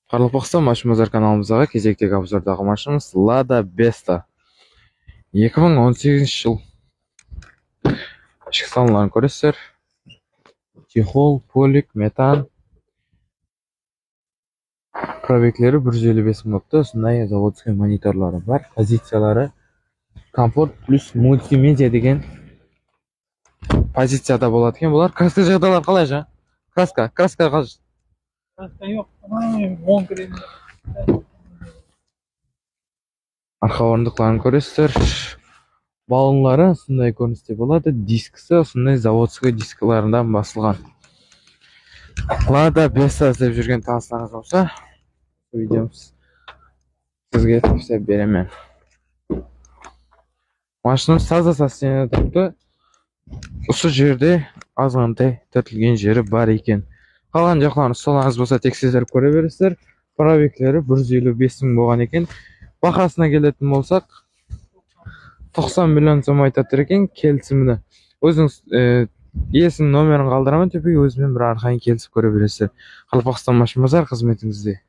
Қарақалпақстан машинбазар каналымыздағы кезектегі обзордағы машинамыз Lada Vesta 2018 жыл. Ішкі салондарын көресіздер. Чехол, полик, метан. Пробеглері 155 мың болыпты. Осындай заводской мониторлары бар. Позициялары комфорт плюс мультимедиа деген позицияда болады екен. Бұлар краска жағдайлар қалай жа? Краска қалай? Краска yok. Монкрем. Арқа орындықтарын көресіздер. Балонлары осындай көріністе болады. Дискісі осындай заводской дискілерінен басылған. Lada Vesta іздеп жүрген таныстарыңыз болса, видеомыз сізге тапсырып беремін. Машинамыз таза состояниеде тұрыпты. Осы жерде азғантай түртілген жері бар екен. Қалған жақтарын ұсталаңыз болса тексіздеріп көре бересіздер. Пробеглері 155 мың болған екен. Бағасына келетін болсақ 90 миллион сом айтады екен. Келісімді өзіңіз иесінің номерін қалдырамын, төпеге өзімен бір арқайын келісіп көре бересіздер. Қарақалпақстан машинбазар қызметіңізде.